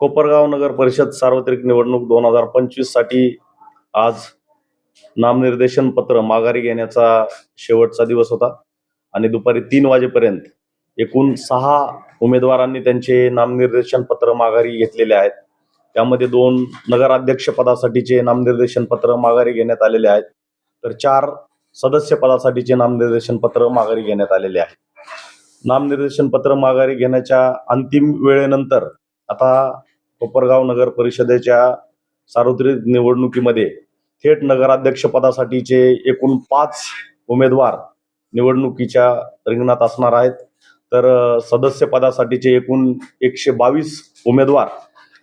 कोपरगाव नगर परिषद सार्वत्रिक निवडणूक 2025 साठी आज नामनिर्देशन पत्र माघारी घेण्याचा शेवटचा दिवस होता आणि दुपारी 3 वाजेपर्यंत एकूण 6 उमेदवारांनी त्यांचे नामनिर्देशन पत्र माघारी घेतलेले आहेत. त्यामध्ये 2 नगराध्यक्ष पदासाठीचे नामनिर्देशन पत्र माघारी घेण्यात आलेले आहेत, तर 4 सदस्य पदासाठीचे नामनिर्देशन पत्र माघारी घेण्यात आलेले आहे. नामनिर्देशन पत्र माघारी घेण्याच्या अंतिम वेळेनंतर आता कोपरगाव नगर परिषदेच्या सार्वत्रिक निवडणुकीमध्ये थेट नगराध्यक्ष पदासाठीचे एकूण 5 उमेदवार निवडणुकीच्या रिंगणात असणार आहेत, तर सदस्य पदासाठीचे एकूण 122 उमेदवार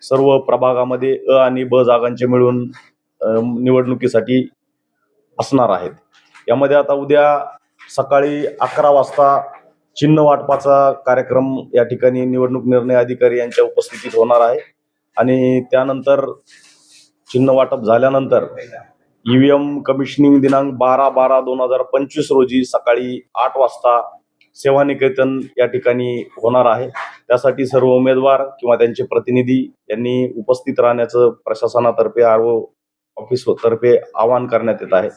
सर्व प्रभागामध्ये अ आणि ब जागांचे मिळून निवडणुकीसाठी असणार आहेत. यामध्ये आता उद्या सकाळी 11 वाजता चिन्ह वाटपाचा कार्यक्रम या ठिकाणी निवडणूक निर्णय अधिकारी यांच्या उपस्थितीत होणार आहे आणि त्यानंतर चिन्ह वाटप झाल्यानंतर ईव्हीएम कमिशनिंग दिनांक 12/12/2025 रोजी सकाळी 8 वाजता सेवानिकेतन या ठिकाणी होणार आहे. त्यासाठी सर्व उमेदवार किंवा त्यांचे प्रतिनिधी यांनी उपस्थित राहण्याचं प्रशासनातर्फे आरओ ऑफिस तर्फे आवाहन करण्यात येत आहे.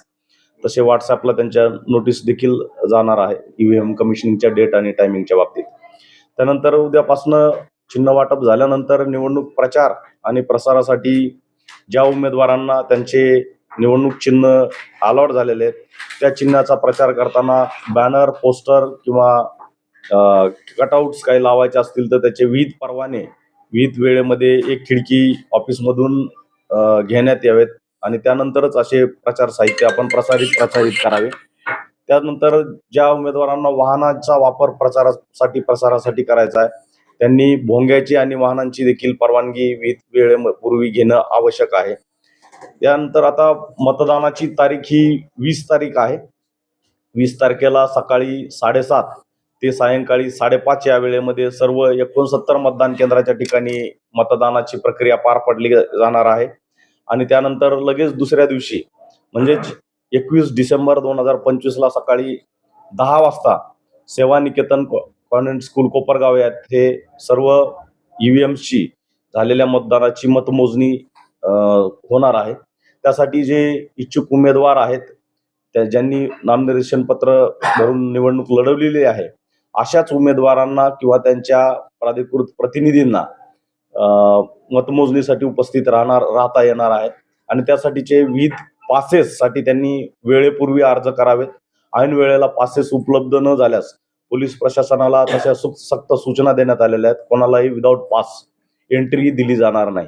तसे व्हॉट्सअपला त्यांच्या नोटीस देखील जाणार आहे ईव्हीएम कमिशनिंगच्या डेट आणि टायमिंगच्या बाबतीत. त्यानंतर उद्यापासनं चिन्ह वाटप झाल्यानंतर निवडणूक प्रचार आणि प्रसारासाठी ज्या उमेदवारांना त्यांचे निवडणूक चिन्ह अलॉट झालेले आहेत त्या चिन्हाचा प्रचार करताना बॅनर, पोस्टर किंवा कटआउट्स काही लावायचे असतील तर त्याचे विहित परवाने विहित वेळेमध्ये एक खिडकी ऑफिसमधून घेण्यात यावेत आणि त्यानंतरच असे प्रचार साहित्य आपण प्रसारित करावे. त्यानंतर ज्या उमेदवारांना वाहनांचा वापर प्रसारासाठी करायचा आहे त्यांनी भोंग्याची आणि वाहनांची देखील परवानगी विहित वेळेपूर्वी घेणं आवश्यक आहे. त्यानंतर आता मतदानाची तारीख ही 20 तारीख आहे. 20 तारखेला सकाळी 7:30 ते सायंकाळी 5:30 या वेळेमध्ये सर्व 69 मतदान केंद्राच्या ठिकाणी मतदानाची प्रक्रिया पार पडली जाणार आहे आणि त्यानंतर लगेच दुसऱ्या दिवशी म्हणजेच 21 डिसेंबर 2025 ला सकाळी 10 वाजता सेवानिकेतन कॉन्व्हेंट स्कूल कोपरगाव येथे सर्व ईव्हीएमची झालेल्या मतदानाची मतमोजणी होणार आहे. त्यासाठी जे इच्छुक उमेदवार आहेत त्या ज्यांनी नामनिर्देशन पत्र भरून निवडणूक लढवलेली आहे अशाच उमेदवारांना किंवा त्यांच्या प्राधिकृत प्रतिनिधींना मतमोजणीसाठी उपस्थित राहता येणार आहे आणि त्यासाठीचे विविध पासेससाठी त्यांनी वेळेपूर्वी अर्ज करावेत. ऐन वेळेला पासेस उपलब्ध न झाल्यास पोलीस प्रशासनाला तशा सक्त सूचना देण्यात आलेल्या आहेत. कोणालाही विदाऊट पास एंट्री दिली जाणार नाही.